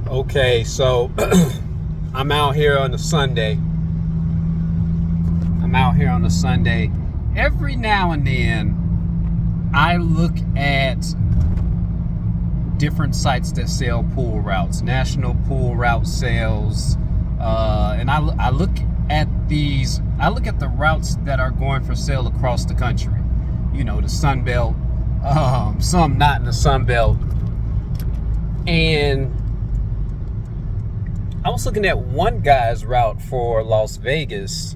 Okay, so I'm out here on a Sunday. Every now and then, I look at different sites that sell pool routes, national pool route sales, and I look at these. I look at the routes that are going for sale across the country. You know, the Sun Belt, some not in the Sun Belt, and I was looking at one guy's route for Las Vegas,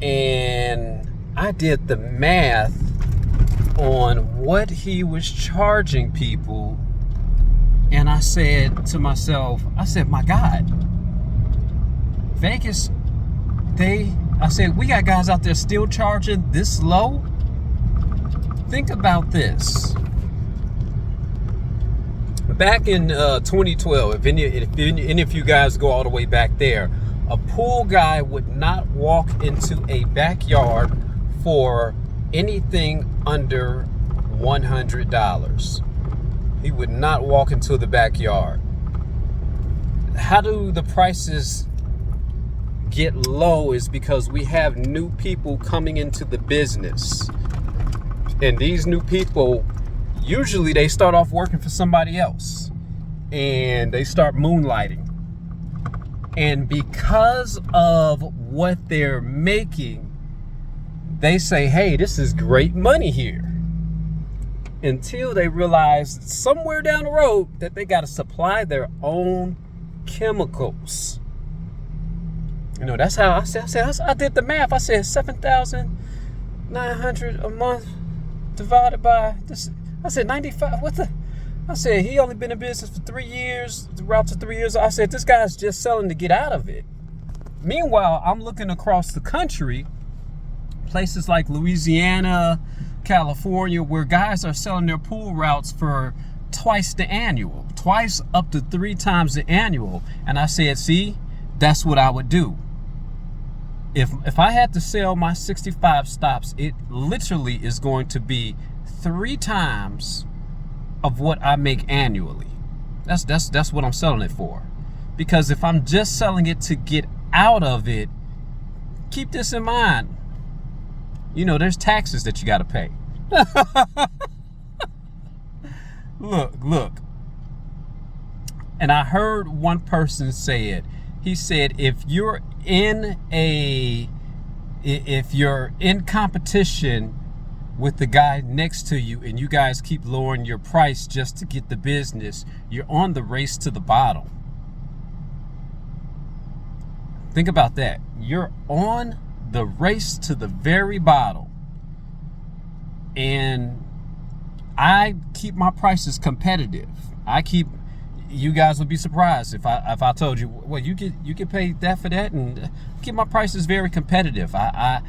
and I did the math on what he was charging people, and I said to myself, my God, Vegas, we got guys out there still charging this low? Think about this. Back in 2012, if any of you guys go all the way back there, a pool guy would not walk into a backyard for anything under $100. He would not walk into the backyard. How do the prices get low? Is because we have new people coming into the business. And these new people, usually they start off working for somebody else and they start moonlighting. And because of what they're making, they say, hey, this is great money here. Until they realize somewhere down the road that they got to supply their own chemicals. You know, that's how I did the math. I said $7,900 a month divided by this. I said 95. I said he only been in business for 3 years. The route to 3 years. I said this guy's just selling to get out of it. Meanwhile, I'm looking across the country, places like Louisiana, California, where guys are selling their pool routes for twice the annual, twice up to 3 times the annual. And I said, see, that's what I would do. If I had to sell my 65 stops, it literally is going to be 3 times of what I make annually. That's what I'm selling it for. Because if I'm just selling it to get out of it, keep this in mind. You know, there's taxes that you got to pay. Look. And I heard one person say it. He said, if you're in competition with the guy next to you and you guys keep lowering your price just to get the business, you're on the race to the bottom. Think about that. You're on the race to the very bottom. And I keep my prices competitive. You guys would be surprised if I told you, well, you get paid that for that, and keep my prices very competitive. I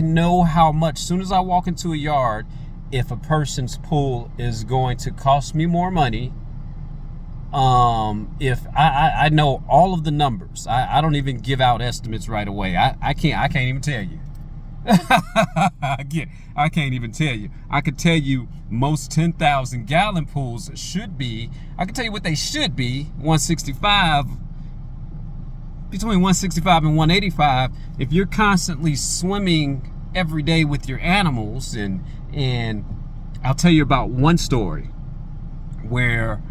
know how much, soon as I walk into a yard, if a person's pool is going to cost me more money. If I know all of the numbers. I don't even give out estimates right away. I can't even tell you. I can't even tell you. I could tell you most 10,000 gallon pools should be. I can tell you what they should be. 165, between 165 and 185. If you're constantly swimming every day with your animals, and I'll tell you about one story where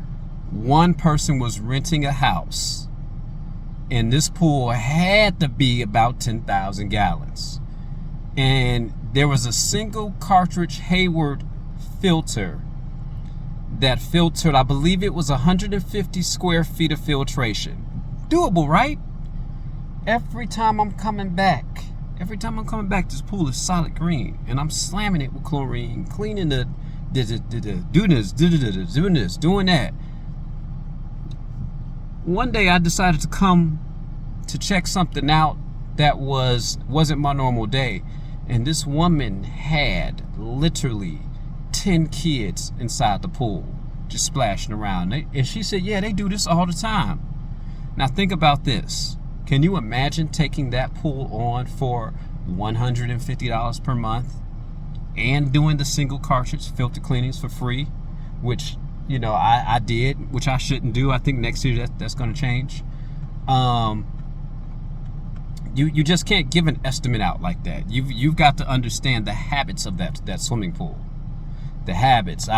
one person was renting a house, and this pool had to be about 10,000 gallons. And there was a single cartridge Hayward filter that filtered, I believe it was 150 square feet of filtration. Doable, right? Every time I'm coming back, this pool is solid green, and I'm slamming it with chlorine, cleaning doing that. One day I decided to come to check something out that wasn't my normal day. And this woman had literally 10 kids inside the pool, just splashing around. And she said, yeah, they do this all the time. Now think about this. Can you imagine taking that pool on for $150 per month and doing the single cartridge filter cleanings for free, which I did, which I shouldn't do. I think next year that's going to change. You just can't give an estimate out like that. You've got to understand the habits of that swimming pool, the habits.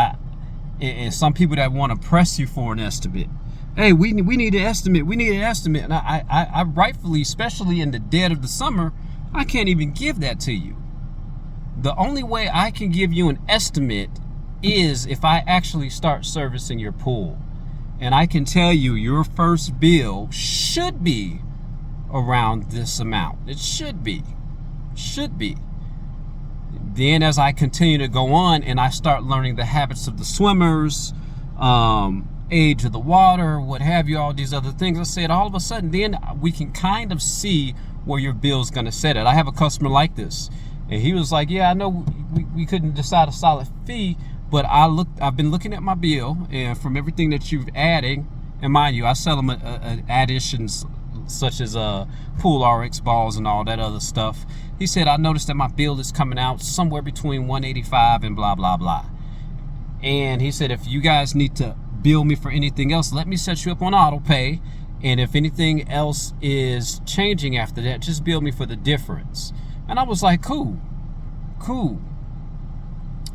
And some people that want to press you for an estimate. Hey, we need an estimate. We need an estimate. And I rightfully, especially in the dead of the summer, I can't even give that to you. The only way I can give you an estimate is if I actually start servicing your pool. And I can tell you your first bill should be around this amount. It should be. Then as I continue to go on and I start learning the habits of the swimmers, age of the water, what have you, all these other things, I said all of a sudden then we can kind of see where your bill's going to set it. I have a customer like this, and he was like, yeah, I know we couldn't decide a solid fee, but I've been looking at my bill, and from everything that you've added, and mind you, I sell them additions such as pool RX balls and all that other stuff. He said, I noticed that my bill is coming out somewhere between 185 and blah blah blah. And he said, if you guys need to bill me for anything else, let me set you up on auto pay, and if anything else is changing after that, just bill me for the difference. And I was like, cool.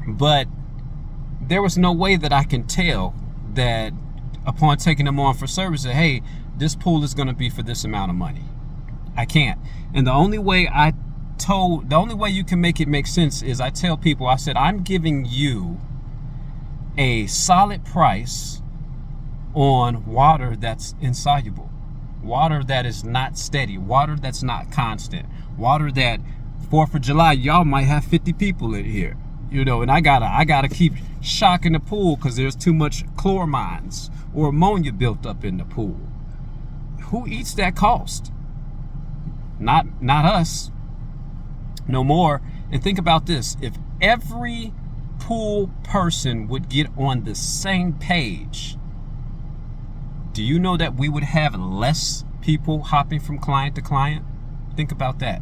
But there was no way that I can tell that upon taking them on for service that, hey, this pool is going to be for this amount of money. I can't. And the only way you can make it make sense is I tell people, I said, I'm giving you a solid price on water that's insoluble, water that is not steady, water that's not constant, water that 4th of July, y'all might have 50 people in here, and I gotta keep shocking the pool because there's too much chloramines or ammonia built up in the pool. Who eats that cost? Not us. No more. And think about this. If every pool person would get on the same page, do you know that we would have less people hopping from client to client? Think about that.